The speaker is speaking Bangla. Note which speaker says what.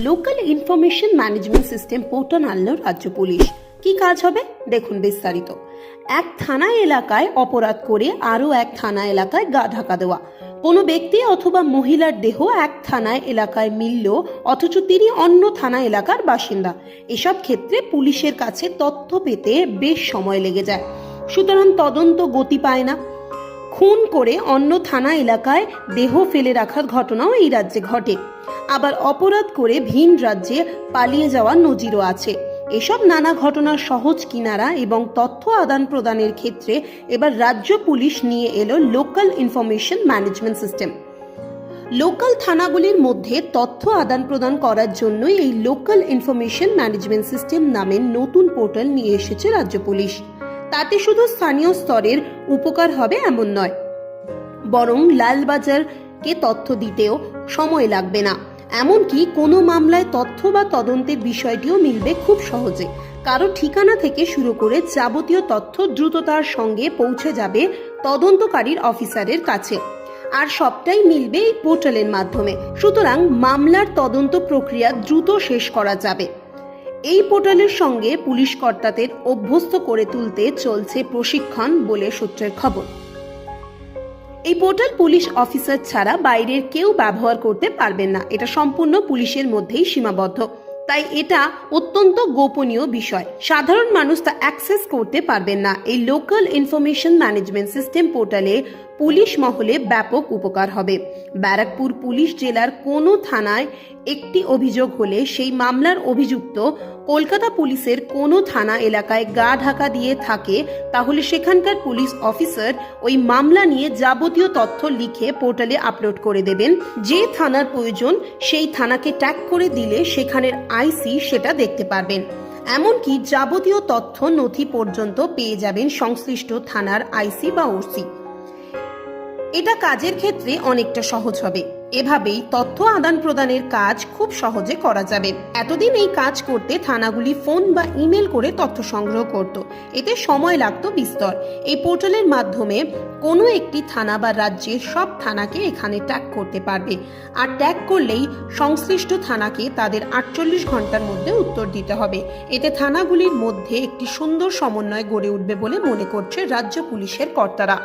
Speaker 1: Local information management system portal আনলো রাজ্য পুলিশ। কি কাজ হবে দেখুন বিস্তারিত। এক থানা এলাকায় অপরাধ করে আরও এক থানা এলাকায় গা ঢাকা দেওয়া। কোনো ব্যক্তি অথবা মহিলার দেহ এক থানায় এলাকায় মিলল অথচ তিনি অন্য থানা এলাকার বাসিন্দা। এসব ক্ষেত্রে পুলিশের কাছে তথ্য পেতে বেশ সময় লেগে যায়, সুতরাং তদন্ত গতি পায় না। খুন করে অন্য থানা এলাকায় দেহ ফেলে রাখার ঘটনাও এই রাজ্যে ঘটে। আবার অপরাধ করে ভিন রাজ্যে পালিয়ে যাওয়ার নজিরও আছে। এসব নানা ঘটনার সহজ কিনারা এবং তথ্য আদান প্রদানের ক্ষেত্রে এবার রাজ্য পুলিশ নিয়ে এলো local information management system. Local থানাগুলির মধ্যে তথ্য আদান প্রদান করার জন্য এই লোকাল ইনফরমেশন ম্যানেজমেন্ট সিস্টেম নামের নতুন পোর্টাল নিয়ে এসেছে রাজ্য পুলিশ। তাতে শুধু স্থানীয় স্তরের উপকার হবে এমন নয়, বরং লালবাজারকে তথ্য দিতেও সময় লাগবে না। এমনকি কোনো মামলায় তথ্য বা তদন্তের বিষয়টিও মিলবে খুব সহজে। কারো ঠিকানা থেকে শুরু করে যাবতীয় তথ্য দ্রুততার সঙ্গে পৌঁছে যাবে তদন্তকারীর অফিসারের কাছে, আর সবটাই মিলবে এই পোর্টালের মাধ্যমে। সুতরাং মামলার তদন্ত প্রক্রিয়া দ্রুত শেষ করা যাবে। এই পোর্টালের সঙ্গে পুলিশ কর্তাদের অভ্যস্ত করে তুলতে চলছে প্রশিক্ষণ বলে সূত্রের খবর। এই পোর্টাল পুলিশ অফিসার ছাড়া বাইরের কেউ ব্যবহার করতে পারবেন না। এটা সম্পূর্ণ পুলিশের মধ্যেই সীমাবদ্ধ, তাই এটা অত্যন্ত গোপনীয় বিষয়। সাধারণ মানুষ তা অ্যাক্সেস করতে পারবেন না। এই লোকাল ইনফরমেশন ম্যানেজমেন্ট সিস্টেম পোর্টালে পুলিশ মহলে ব্যাপক উপকার হবে। ব্যারাকপুর পুলিশ জেলার কোনো থানায় একটি অভিযোগ হলে সেই মামলার অভিযুক্ত কলকাতা পুলিশের কোনো থানা এলাকায় গা ঢাকা দিয়ে থাকে, তাহলে সেখানকার পুলিশ অফিসার ওই মামলা নিয়ে যাবতীয় তথ্য লিখে পোর্টালে আপলোড করে দেবেন। যে থানার প্রয়োজন সেই থানাকে ট্যাগ করে দিলে সেখানের আইসি সেটা দেখতে পারবেন। এমনকি যাবতীয় তথ্য নথি পর্যন্ত পেয়ে যাবেন সংশ্লিষ্ট থানার আইসি বা ওসি। এটা কাজের ক্ষেত্রে অনেকটা সহজ হবে। এভাবেই তথ্য আদান প্রদানের কাজ খুব সহজে করা যাবে। এতদিন এই কাজ করতে থানাগুলি ফোন বা ইমেল করে তথ্য সংগ্রহ করত, এতে সময় লাগতো বিস্তর। এই পোর্টালের মাধ্যমে কোনো একটি থানা বা রাজ্যের সব থানাকে এখানে ট্যাগ করতে পারবে, আর ট্যাগ করলেই সংশ্লিষ্ট থানাকে তাদের 48 ঘন্টার মধ্যে উত্তর দিতে হবে। এতে থানাগুলির মধ্যে একটি সুন্দর সমন্বয় গড়ে উঠবে বলে মনে করছে রাজ্য পুলিশের কর্তারা।